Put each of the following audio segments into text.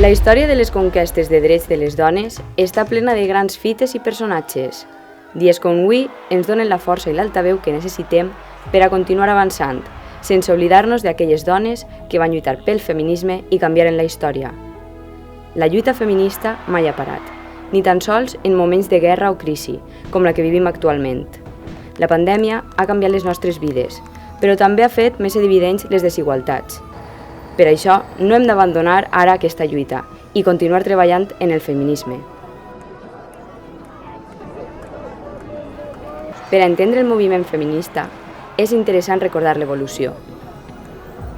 La història de les conquestes de drets de les dones està plena de grans fites i personatges. Dies com avui ens donen la força i l'altaveu que necessitem per a continuar avançant, sense oblidar-nos d'aquelles dones que van lluitar pel feminisme i canviaren la història. La lluita feminista mai ha parat, ni tan sols en moments de guerra o crisi, com la que vivim actualment. La pandèmia ha canviat les nostres vides, però també ha fet més evidents les desigualtats. Per això, no hem d'abandonar ara aquesta lluita i continuar treballant en el feminisme. Per a entendre el moviment feminista, és interessant recordar l'evolució.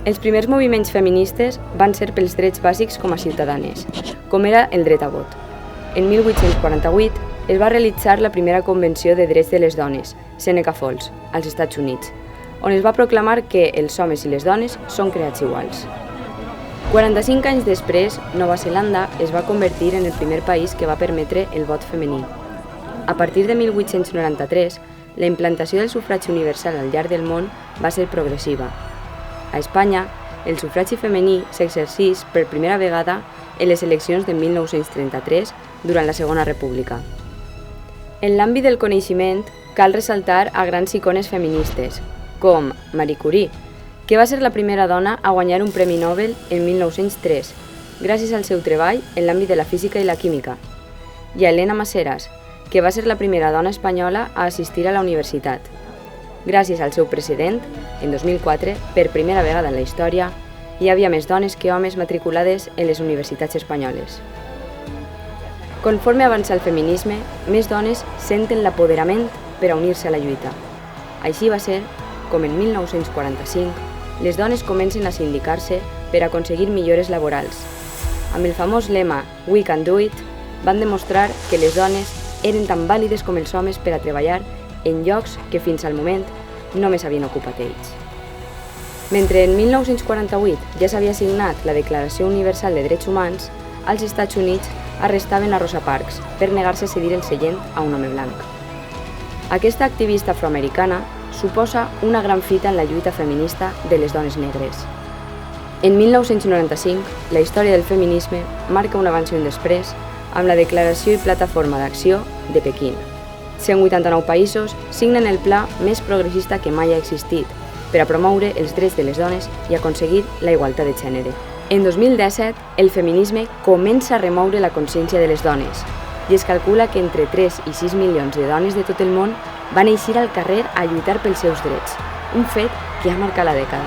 Els primers moviments feministes van ser pels drets bàsics com a ciutadanes, com era el dret a vot. En 1848 es va realitzar la primera Convenció de Drets de les Dones, Seneca Falls, als Estats Units, on es va proclamar que els homes i les dones són creats iguals. 45 anys després, Nova Zelanda es va convertir en el primer país que va permetre el vot femení. A partir de 1893, la implantació del sufragi universal al llarg del món va ser progressiva. A Espanya, el sufragi femení s'exercís per primera vegada en les eleccions de 1933 durant la Segona República. En l'àmbit del coneixement, cal ressaltar a grans icones feministes, com Marie Curie, que va ser la primera dona a guanyar un Premi Nobel en 1903, gràcies al seu treball en l'àmbit de la física i la química, i a Elena Maseras, que va ser la primera dona espanyola a assistir a la universitat. Gràcies al seu precedent, en 2004, per primera vegada en la història, hi havia més dones que homes matriculades en les universitats espanyoles. Conforme avança el feminisme, més dones senten l'apoderament per a unir-se a la lluita. Així va ser com en 1945 les dones comencen a sindicar-se per aconseguir millores laborals. Amb el famós lema "We can do it", van demostrar que les dones eren tan vàlides com els homes per a treballar en llocs que fins al moment només havien ocupat ells. Mentre en 1948 ja s'havia signat la Declaració Universal de Drets Humans, als Estats Units arrestaven a Rosa Parks per negar-se a cedir el seient a un home blanc. Aquesta activista afroamericana suposa una gran fita en la lluita feminista de les dones negres. En 1995, la història del feminisme marca un abans i un després amb la Declaració i Plataforma d'Acció de Pequín. 189 països signen el pla més progressista que mai ha existit per a promoure els drets de les dones i aconseguir la igualtat de gènere. En 2017, el feminisme comença a remoure la consciència de les dones i es calcula que entre 3 i 6 milions de dones de tot el món van eixir al carrer a lluitar pels seus drets, un fet que ha marcat la dècada.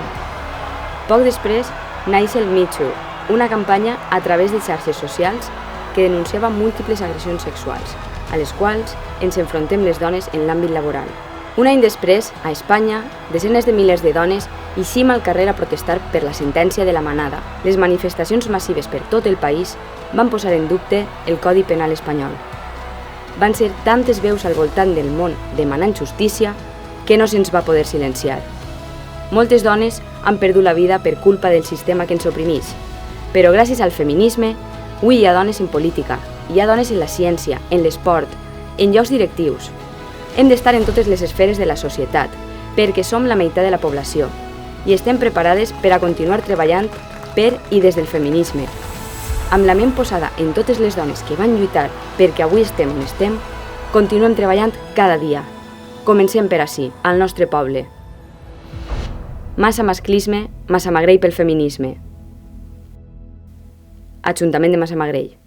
Poc després, naix el Me Too, una campanya a través de xarxes socials que denunciava múltiples agressions sexuals, a les quals ens enfrontem les dones en l'àmbit laboral. Un any després, a Espanya, desenes de milers de dones eixim al carrer a protestar per la sentència de la manada. Les manifestacions massives per tot el país van posar en dubte el Codi Penal espanyol. Van ser tantes veus al voltant del món demanant justícia que no se'ns va poder silenciar. Moltes dones han perdut la vida per culpa del sistema que ens oprimís, però gràcies al feminisme, avui hi ha dones en política, hi ha dones en la ciència, en l'esport, en llocs directius. Hem d'estar en totes les esferes de la societat, perquè som la meitat de la població, i estem preparades per a continuar treballant per i des del feminisme. Amb la ment posada en totes les dones que van lluitar perquè avui estem on estem, continuem treballant cada dia. Comencem per ací, al nostre poble. Massa masclisme, Massamagrell pel feminisme. Ajuntament de Massamagrell.